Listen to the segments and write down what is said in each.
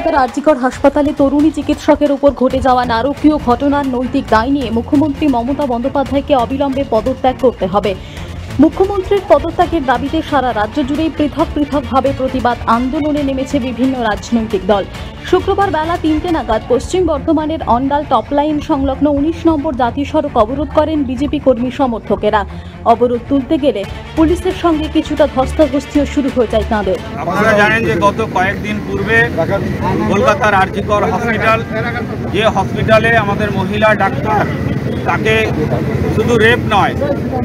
কলকাতার আরজিকর হাসপাতালে তরুণী চিকিৎসকের উপর ঘটে যাওয়া নারকীয় ঘটনার নৈতিক দায় নিয়ে মুখ্যমন্ত্রী মমতা বন্দ্যোপাধ্যায়কে অবিলম্বে পদত্যাগ করতে হবে। মুখ্যমন্ত্রীর পদত্যাগের দাবিতে সারা রাজ্য জুড়েই পৃথক পৃথকভাবে প্রতিবাদ আন্দোলনে নেমেছে বিভিন্ন রাজনৈতিক দল। শুক্রবার বেলা ৩টে নাগাদ পশ্চিম বর্ধমানের অন্ডাল টপলাইন সংলগ্ন ১৯ নম্বর জাতীয় সড়ক অবরোধ করেন বিজেপি কর্মী সমর্থকেরা। অবরোধ তুলতে গেলে পুলিশের সঙ্গে কিছুটা ধস্তাধস্তিও শুরু হয়ে যায় তাঁদের। আপনারা জানেন যে গত কয়েকদিন পূর্বে কলকাতার আরজিকর হসপিটাল, যে হসপিটালে আমাদের মহিলা ডাক্তার, তাকে শুধু রেপ নয়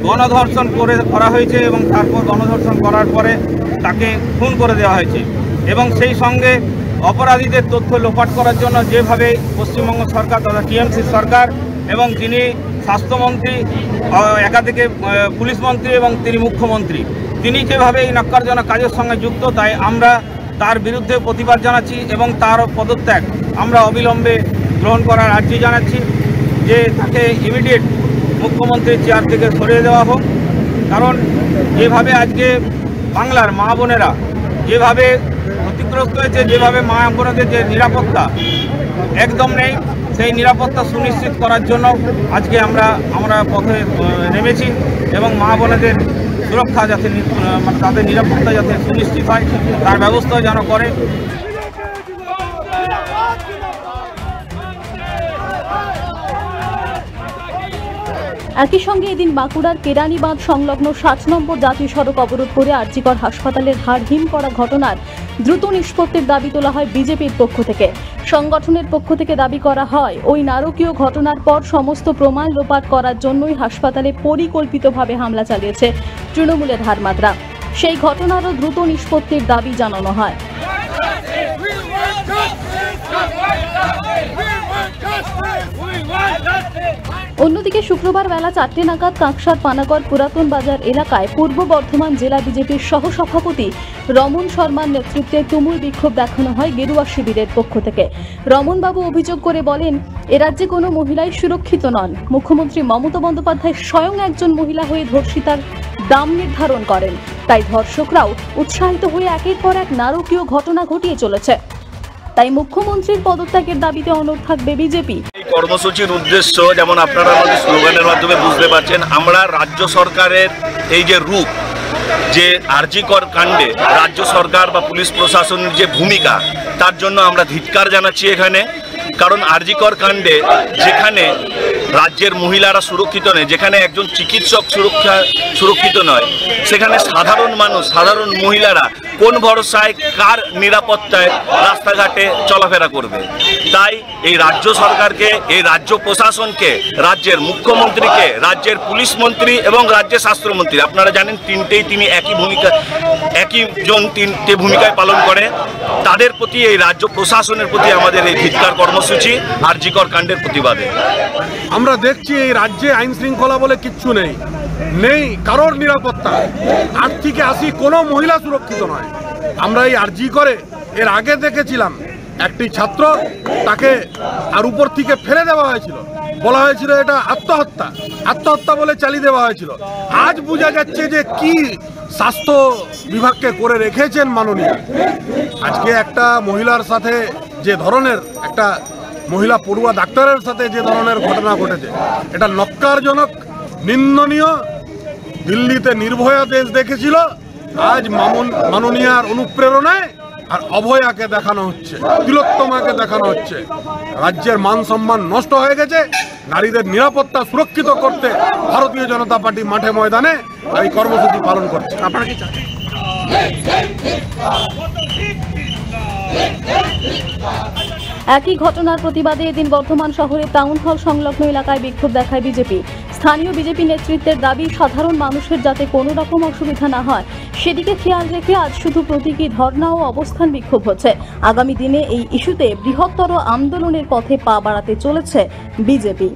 গণধর্ষণ করা হয়েছে এবং তারপর গণধর্ষণ করার পরে তাকে খুন করে দেওয়া হয়েছে। এবং সেই সঙ্গে অপরাধীদের তথ্য লোপাট করার জন্য যেভাবে পশ্চিমবঙ্গ সরকার তথা টিএমসি সরকার এবং যিনি স্বাস্থ্যমন্ত্রী, একাধিক পুলিশ মন্ত্রী এবং তিনি মুখ্যমন্ত্রী, তিনি যেভাবে এই ন্যাক্কারজনক কাজের সঙ্গে যুক্ত, তাই আমরা তার বিরুদ্ধে প্রতিবাদ জানাচ্ছি এবং তার পদত্যাগ আমরা অবিলম্বে গ্রহণ করার আর্জি জানাচ্ছি যে তাকে ইমিডিয়েট মুখ্যমন্ত্রীর চেয়ার থেকে সরিয়ে দেওয়া হোক। কারণ যেভাবে আজকে বাংলার মা বোনেরা যেভাবে ক্ষতিগ্রস্ত হয়েছে, যেভাবে মা বোনদের যে নিরাপত্তা একদম নেই, সেই নিরাপত্তা সুনিশ্চিত করার জন্য আজকে আমরা পথে নেমেছি এবং মা বোনেদের সুরক্ষা যাতে মানে তাদের নিরাপত্তা যাতে সুনিশ্চিত হয় তার ব্যবস্থা যেন করে। একই সঙ্গে এদিন বাঁকুড়ার কেরানি বাঁধ সংলগ্ন ৭ নম্বর জাতীয় সড়ক অবরোধ করে আরজিকর হাসপাতালের হাড় হিম করা ঘটনার দ্রুত নিষ্পত্তির দাবি তোলা হয় বিজেপির পক্ষ থেকে। সংগঠনের পক্ষ থেকে দাবি করা হয়, ওই নারকীয় ঘটনার পর সমস্ত প্রমাণ লোপাট করার জন্যই হাসপাতালে পরিকল্পিতভাবে হামলা চালিয়েছে তৃণমূলের হারমাদরা। সেই ঘটনারও দ্রুত নিষ্পত্তির দাবি জানানো হয়। অন্যদিকে শুক্রবার বেলা ৪টে নাগাদ কাঁকসার পানাগড় পুরাতন বাজার এলাকায় পূর্ব বর্ধমান জেলা বিজেপির সহসভাপতি রমন শর্মার নেতৃত্বে তুমুল বিক্ষোভ দেখানো হয় গেরুয়া শিবিরের পক্ষ থেকে। রমনবাবু অভিযোগ করে বলেন, এ রাজ্যে কোনো মহিলাই সুরক্ষিত নন। মুখ্যমন্ত্রী মমতা বন্দ্যোপাধ্যায় স্বয়ং একজন মহিলা হয়ে ধর্ষিতার দাম নির্ধারণ করেন, তাই ধর্ষকরাও উৎসাহিত হয়ে একের পর এক নারকীয় ঘটনা ঘটিয়ে চলেছে। তাই মুখ্যমন্ত্রীর পদত্যাগের দাবিতে অনড় থাকবে বিজেপি। এই কর্মসূচির উদ্দেশ্য যেমন আপনারা আমাদের স্লোগানের মাধ্যমে বুঝতে পারছেন, আমরা রাজ্য সরকারের এই যে রূপ, যে আরজিকর কাণ্ডে রাজ্য সরকার বা পুলিশ প্রশাসনের যে ভূমিকা, তার জন্য আমরা ধিক্কার জানাচ্ছি এখানে। কারণ আরজিকর কাণ্ডে যেখানে রাজ্যের মহিলারা সুরক্ষিত নেই, যেখানে একজন চিকিৎসক সুরক্ষিত নয়, সেখানে সাধারণ মানুষ, সাধারণ মহিলারা কোন ভরসায়, কার নিরাপত্তায় রাস্তাঘাটে চলাফেরা করবে? তাই এই রাজ্য সরকারকে, এই রাজ্য প্রশাসনকে, রাজ্যের মুখ্যমন্ত্রীকে, রাজ্যের পুলিশ মন্ত্রী এবং রাজ্যের স্বাস্থ্যমন্ত্রী, আপনারা জানেন তিনি একইজন তিনটে ভূমিকায় পালন করে, তাদের প্রতি, এই রাজ্য প্রশাসনের প্রতি আমাদের এই ধিক্কার কর্মসূচি আরজিকর কাণ্ডের প্রতিবাদে। আমরা দেখছি এই রাজ্যে আইন শৃঙ্খলা বলে কিচ্ছু নেই কারোর নিরাপত্তা। ৮ থেকে ৮০ কোনো মহিলা সুরক্ষিত নয়। আমরা এই আরজিকরে এর আগে দেখেছিলাম একটি ছাত্র, তাকে আর উপর থেকে ফেলে দেওয়া হয়েছিল, বলা হয়েছিল এটা আত্মহত্যা বলে চালিয়ে দেওয়া হয়েছিল। আজ বোঝা যাচ্ছে যে কি স্বাস্থ্য বিভাগকে করে রেখেছেন মাননীয়। আজকে একটা মহিলার সাথে যে ধরনের, একটা মহিলা পড়ুয়া ডাক্তারের সাথে যে ধরনের ঘটনা ঘটেছে, এটা নক্কারজনক, নিন্দনীয়। দিল্লিতে নির্ভয়া দেশ দেখেছিল, আজ মাননীয়ার অনুপ্রেরণায় আর অভয়াকে দেখানো হচ্ছে, তিলোত্তমাকে দেখানো হচ্ছে। রাজ্যের মান সম্মান নষ্ট হয়ে গেছে। নারীদের নিরাপত্তা সুরক্ষিত করতে ভারতীয় জনতা পার্টি মাঠে ময়দানে এই কর্মসূচি পালন করছে। আপনারা কি চান? একই ঘটনার প্রতিবাদে এদিন বর্ধমান শহরে টাউন হল সংলগ্ন এলাকায় বিক্ষোভ দেখায় বিজেপি। স্থানীয় বিজেপি নেতৃত্বের দাবি, সাধারণ মানুষের যাতে কোনো রকম অসুবিধা না হয় সেদিকে খেয়াল রেখে আজ শুধু প্রতীকী ধর্ণা ও অবস্থান বিক্ষোভ হচ্ছে। আগামী দিনে এই ইস্যুতে বৃহত্তর আন্দোলনের পথে পা বাড়াতে চলেছে বিজেপি।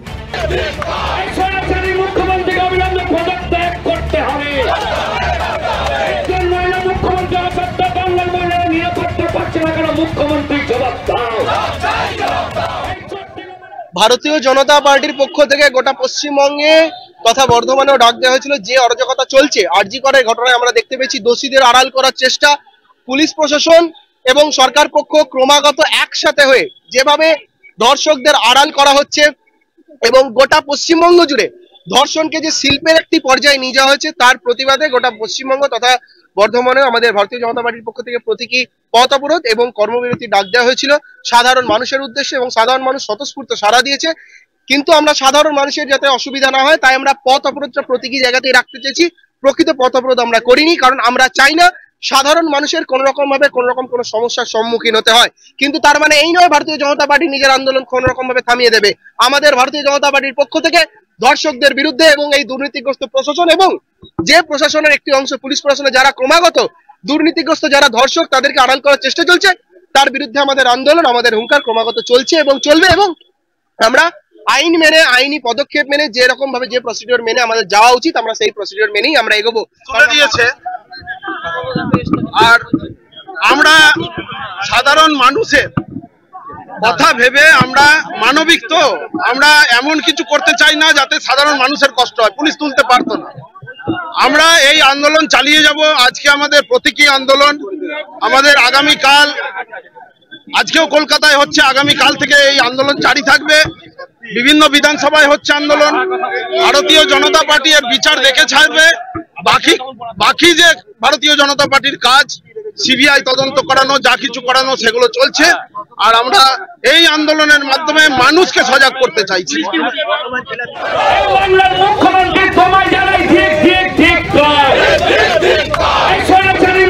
ভারতীয় জনতা পার্টির পক্ষ থেকে গোটা পশ্চিমবঙ্গে তথা বর্ধমানেও ডাক দেওয়া হয়েছিল, যে অরাজকতা চলছে আরজি করের ঘটনায় আমরা দেখতে পেয়েছি দোষীদের আড়াল করার চেষ্টা, পুলিশ প্রশাসন এবং সরকার পক্ষ ক্রমাগত একসাথে হয়ে যেভাবে ধর্ষকদের আড়াল করা হচ্ছে এবং গোটা পশ্চিমবঙ্গ জুড়ে ধর্ষণকে যে শিল্পের একটি পর্যায়ে নিয়ে যাওয়া হয়েছে তার প্রতিবাদে গোটা পশ্চিমবঙ্গ তথা বর্ধমানে আমাদের ভারতীয় জনতা পার্টির পক্ষ থেকে প্রতীকী পথ অবরোধ এবং কর্মবিরতি ডাক দেওয়া হয়েছিল সাধারণ মানুষের উদ্দেশ্যে এবং সাধারণ মানুষ স্বতঃস্ফূর্ত সাড়া দিয়েছে। কিন্তু আমরা সাধারণ মানুষের যাতে অসুবিধা না হয় তাই আমরা পথ অবরোধটা প্রতীকী জায়গাতেই রাখতে চেয়েছি। প্রকৃত পথ অবরোধ আমরা করিনি, কারণ আমরা চাই না সাধারণ মানুষের কোন রকম ভাবে কোন রকম কোনো সমস্যার সম্মুখীন হতে হয়। কিন্তু তার মানে এই নয় ভারতীয় জনতা পার্টি নিজের আন্দোলন কোন রকম ভাবে থামিয়ে দেবে। আমাদের ভারতীয় জনতা পার্টির পক্ষ থেকে ধর্ষকদের বিরুদ্ধে এবং এই দুর্নীতিগ্রস্ত প্রশাসন এবং যে প্রশাসনের একটি অংশ পুলিশ প্রশাসনে যারা ক্রমাগত দুর্নীতিগ্রস্ত যারা ধর্ষক তাদেরকে আড়াল করার চেষ্টা চলছে তার বিরুদ্ধে আমাদের আন্দোলন আমাদের হুঙ্কার ক্রমাগত চলছে এবং চলবে। এবং আমরা আইন মেনে আইনি পদক্ষেপ মেনে যে রকম ভাবে যে প্রসিডিওর মেনে আমাদের যাওয়া উচিত আমরা সেই প্রসিডিওর মেনেই আমরা এগোবো তুলে দিয়েছে। আর আমরা সাধারণ মানুষের কথা ভেবে আমরা মানবিক, তো আমরা এমন কিছু করতে চাই না যাতে সাধারণ মানুষের কষ্ট হয়। পুলিশ তুলতে পারতো না। আমরা এই আন্দোলন চালিয়ে যাব। আজকে আমাদের প্রতীকী আন্দোলন, আমাদের আগামীকাল, আজকেও কলকাতায় হচ্ছে, আগামীকাল থেকে এই আন্দোলন জারি থাকবে। বিভিন্ন বিধানসভায় হচ্ছে আন্দোলন। ভারতীয় জনতা পার্টি এর বিচার দেখে ছাড়বে। বাকি যে ভারতীয় জনতা পার্টির কাজ, সিবিআই তদন্ত করানো, যা কিছু করানো সেগুলো চলছে। আর আমরা এই আন্দোলনের মাধ্যমে মানুষকে সজাগ করতে চাইছি।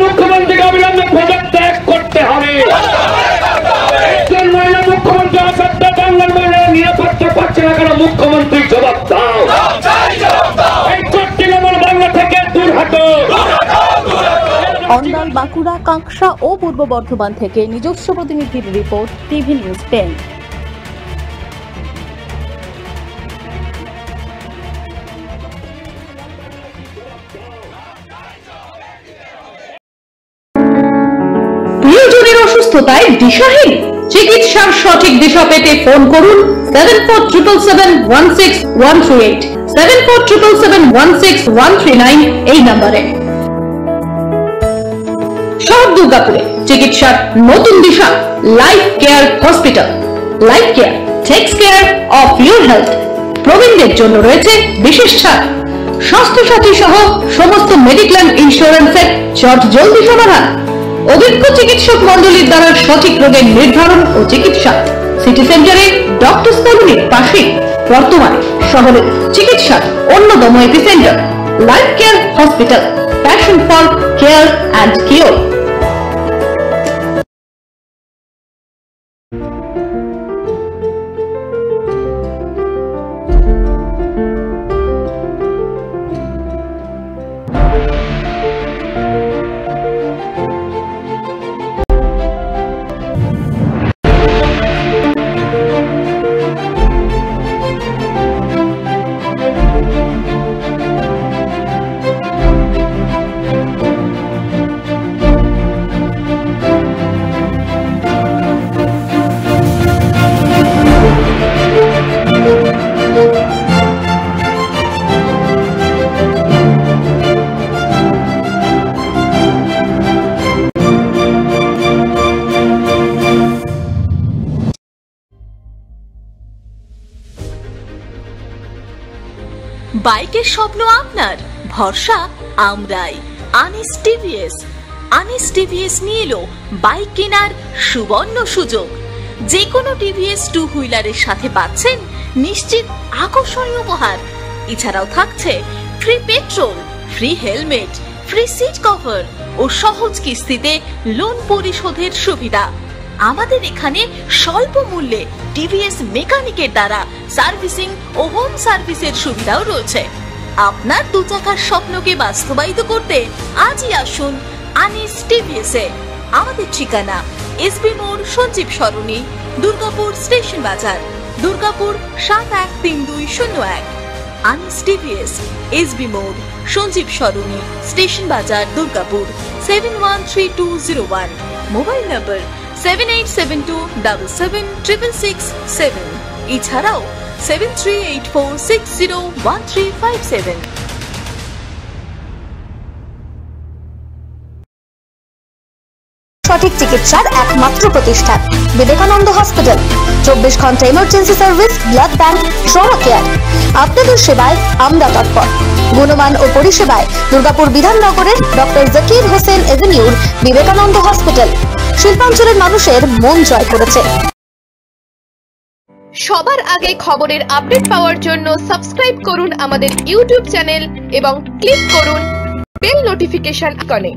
মুখ্যমন্ত্রীকে অবিলম্বে পদত্যাগ করতে হবে। একজন মহিলা মুখ্যমন্ত্রী আসতে বাংলার মহিলা নিরাপত্তা পাচ্ছে না কেন? মুখ্যমন্ত্রী জবাব দাও। এই তৃণমূল বাংলা থেকে দূর হটো। অন্ডাল, বাঁকুড়া, কাঁকসা ও পূর্ব বর্ধমান থেকে নিজস্ব প্রতিনিধির রিপোর্ট, টিভি নিউজ 10। প্রিয়জনের অসুস্থতায় দিশাহীন? চিকিৎসার সঠিক দিশা পেতে ফোন করুন 7477716138, 7477716139 এই নম্বরে। শহর দুর্গাপুরে চিকিৎসার নতুন দিশা, Life Care Hospital. Life Care takes care of your health. প্রবীণদের জন্য রয়েছে বিশেষ ছাড়। স্বাস্থ্য সাথী সহ সমস্ত মেডিক্লেম ইন্স্যুরেন্সের চট জলদি সমাধান। অভিজ্ঞ চিকিৎসক মন্ডলীর দ্বারা সঠিক রোগের নির্ধারণ ও চিকিৎসা। সিটি সেন্টারে ডক্টর কলোনির পাশে বর্তমানে শহরের চিকিৎসার অন্যতম epicentre life Care hospital, passion for care and cure. বাইকের স্বপ্ন আপনার, ভরসা আমরাই। আনিস টিভিএস। আনিস টিভিএস নিয়ে এলো বাইক কেনার সুবর্ণ সুযোগ। যে কোনো টিভিএস টু হুইলারের সাথে পাচ্ছেন নিশ্চিত আকর্ষণীয় উপহার। এছাড়াও থাকছে free petrol, free helmet, free seat cover ও সহজ কিস্তিতে লোন পরিশোধের সুবিধা। আমাদের এখানে স্বল্প মূল্যে টিভিএস মেকানিকের দ্বারা সার্ভিসিং ও হোম সার্ভিসের সুবিধাও রয়েছে। আপনার দু চাকার স্বপ্নকে বাস্তবায়িত করতে আজই আসুন আনিস টিভিএসে। আমাদের ঠিকানা এসবি মোড়, সঞ্জীব সরণি, দুর্গাপুর স্টেশন বাজার, দুর্গাপুর 713201। আনিস টিভিএস, এসবি মোড়, সঞ্জীব সরণি, স্টেশন বাজার, দুর্গাপুর 713201। মোবাইল নম্বর 7872776667। এছাড়াও 7384601357। সঠিক চিকিৎসার একমাত্র প্রতিষ্ঠান বিবেকানন্দ হসপিটাল। 24 ঘন্টা emergency service, blood bank, trauma care. আপনাদের সেবায় আমরা তৎপর। গুণমান ও পরিষেবায় দুর্গাপুর বিধাননগরের ডক্টর জাকির হোসেন এভিনিউর বিবেকানন্দ হসপিটাল শিল্পাঞ্চলের মানুষের মন জয় করেছে। সবার আগে খবরের আপডেট পাওয়ার জন্য সাবস্ক্রাইব করুন আমাদের ইউটিউব চ্যানেল এবং ক্লিক করুন বেল নোটিফিকেশন আইকনে।